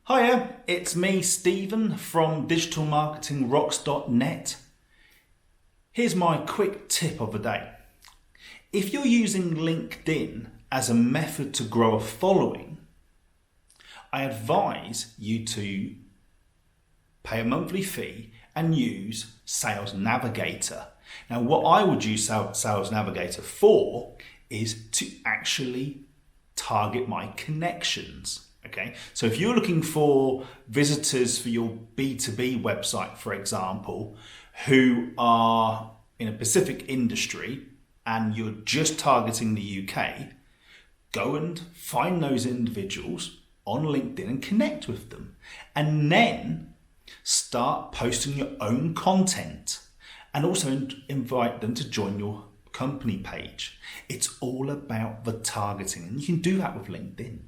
Hiya, it's me, Stephen from digitalmarketingrocks.net. Here's my quick tip of the day. If you're using LinkedIn as a method to grow a following, I advise you to pay a monthly fee and use Sales Navigator. Now, what I would use Sales Navigator for is to actually target my connections. Okay, so if you're looking for visitors for your B2B website, for example, who are in a specific industry and you're just targeting the UK, go and find those individuals on LinkedIn and connect with them. And then start posting your own content and also invite them to join your company page. It's all about the targeting, and you can do that with LinkedIn.